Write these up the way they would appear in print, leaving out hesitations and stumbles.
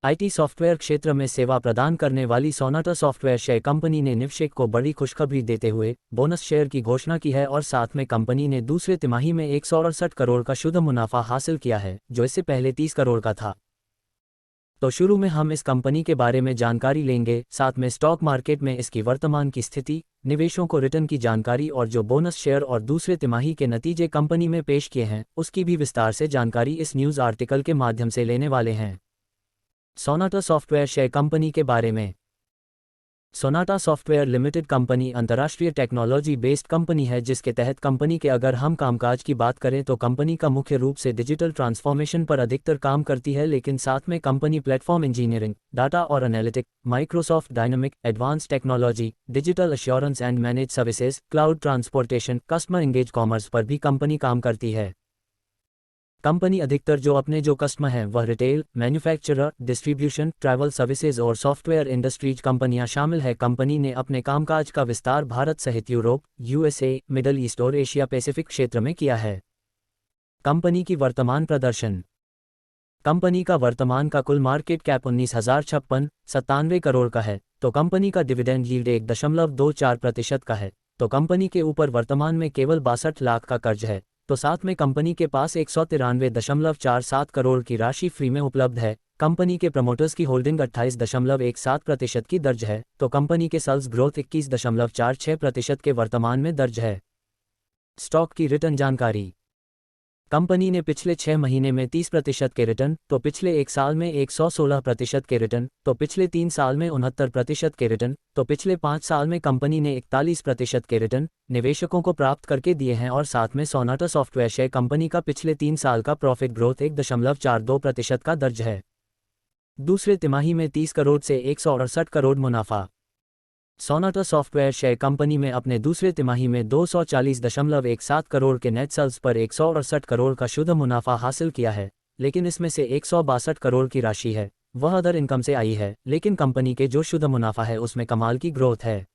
IT software क्षेत्र में सेवा प्रदान करने वाली सोनाटा सॉफ्टवेयर शेयर कंपनी ने निवेशक को बड़ी खुशखबरी देते हुए बोनस शेयर की घोषणा की है और साथ में कंपनी ने दूसरे तिमाही में 168 करोड़ का शुद्ध मुनाफा हासिल किया है, जो इससे पहले 30 करोड़ का था। तो शुरू में हम इस कंपनी के बारे में जानकारी लेंगे, साथ में स्टॉक मार्केट में इसकी वर्तमान की स्थिति, निवेशों को रिटर्न की जानकारी और जो बोनस शेयर और दूसरे तिमाही के नतीजे कंपनी में पेश किए हैं उसकी भी विस्तार से जानकारी इस न्यूज़ आर्टिकल के माध्यम से लेने वाले हैं। सोनाटा सॉफ्टवेयर शेयर कंपनी के बारे में। सोनाटा सॉफ्टवेयर लिमिटेड कंपनी अंतर्राष्ट्रीय टेक्नोलॉजी बेस्ड कंपनी है, जिसके तहत कंपनी के अगर हम कामकाज की बात करें तो कंपनी का मुख्य रूप से डिजिटल ट्रांसफॉर्मेशन पर अधिकतर काम करती है, लेकिन साथ में कंपनी प्लेटफॉर्म इंजीनियरिंग, डाटा और analytic, Microsoft dynamic, advance technology, digital assurance and manage services, cloud transportation, customer engage commerce पर भी कंपनी काम करती है। कंपनी अधिकतर जो अपने कस्टमर हैं वह retail, manufacturer, distribution, travel services और सॉफ्टवेयर इंडस्ट्रीज कंपनियां शामिल है। कंपनी ने अपने कामकाज का विस्तार भारत सहित यूरोप, यूएसए, मिडल ईस्ट और एशिया पैसिफिक क्षेत्र में किया है। कंपनी की वर्तमान प्रदर्शन। कंपनी का वर्तमान का कुल मार्केट कैप 19,096.97 करोड़ का है, तो कंपनी का डिविडेंड यील्ड 1.24% का है, तो कंपनी के ऊपर वर्तमान में केवल 62 लाख का कर्ज है, तो साथ में कंपनी के पास 193.47 करोड़ की राशि फ्री में उपलब्ध है। कंपनी के प्रमोटर्स की होल्डिंग 28.17% की दर्ज है, तो कंपनी के सेल्स ग्रोथ 21.46% के वर्तमान में दर्ज है। स्टॉक की रिटर्न जानकारी। कंपनी ने पिछले 6 महीने में 30% के रिटर्न, तो पिछले 1 साल में 116% के रिटर्न, तो पिछले 3 साल में 69% के रिटर्न, तो पिछले 5 साल में कंपनी ने 41% के रिटर्न निवेशकों को प्राप्त करके दिए हैं। और साथ में सोनाटा सॉफ्टवेयर शेयर कंपनी का पिछले 3 साल का प्रॉफिट ग्रोथ 1.42% का दर्ज है। दूसरे तिमाही में 30 करोड़ से 168 करोड़ मुनाफा। सोनाटा सॉफ्टवेयर शेयर कंपनी में अपने दूसरे तिमाही में 240.17 करोड़ के नेट सेल्स पर 168 करोड़ का शुद्ध मुनाफा हासिल किया है, लेकिन इसमें से 162 करोड़ की राशि है वह अदर इनकम से आई है, लेकिन कंपनी के जो शुद्ध मुनाफा है उसमें कमाल की ग्रोथ है।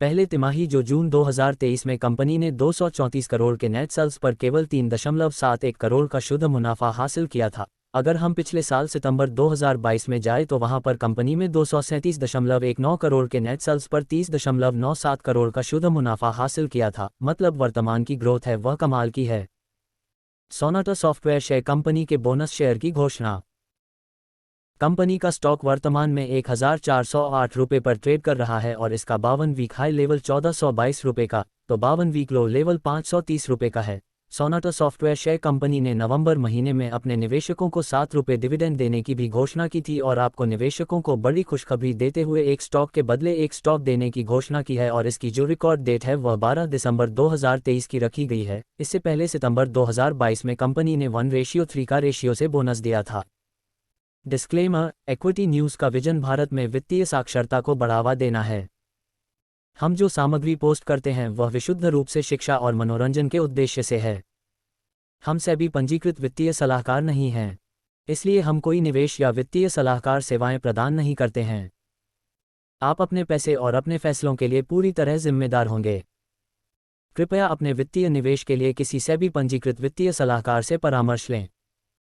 पहले तिमाही जो जून 2023 में कंपनी ने 234 करोड़ के नेट सेल्स पर केवल 3.71 करोड़ का शुद्ध मुनाफा हासिल किया था। अगर हम पिछले साल सितंबर 2022 में जाए तो वहां पर कंपनी में 237.19 करोड़ के नेट सेल्स पर 30.97 करोड़ का शुद्ध मुनाफा हासिल किया था, मतलब वर्तमान की ग्रोथ है वह कमाल की है। सोनाटा सॉफ्टवेयर शेयर कंपनी के बोनस शेयर की घोषणा। कंपनी का स्टॉक वर्तमान में 1,408 रुपये पर ट्रेड कर रहा है और इसका 52 वीक हाई लेवल 1,422 रुपये का, तो 52 वीक लो लेवल 530 रुपये का है। सोनाटा सॉफ्टवेयर शेयर कंपनी ने नवंबर महीने में अपने निवेशकों को 7 रुपये डिविडेंड देने की भी घोषणा की थी और आपको निवेशकों को बड़ी खुशखबरी देते हुए एक स्टॉक के बदले एक स्टॉक देने की घोषणा की है और इसकी जो रिकॉर्ड डेट है वह 12 दिसंबर 2023 की रखी गई है। इससे पहले सितंबर 2022 में कंपनी ने 1:3 का रेशियो से बोनस दिया था। डिस्क्लेमर, इक्विटी न्यूज़ का विजन भारत में वित्तीय साक्षरता को बढ़ावा देना है। हम जो सामग्री पोस्ट करते हैं वह विशुद्ध रूप से शिक्षा और मनोरंजन के उद्देश्य से है। हम सेबी पंजीकृत वित्तीय सलाहकार नहीं हैं, इसलिए हम कोई निवेश या वित्तीय सलाहकार सेवाएं प्रदान नहीं करते हैं। आप अपने पैसे और अपने फैसलों के लिए पूरी तरह जिम्मेदार होंगे। कृपया अपने वित्तीय निवेश के लिए किसी सेबी पंजीकृत वित्तीय सलाहकार से परामर्श लें।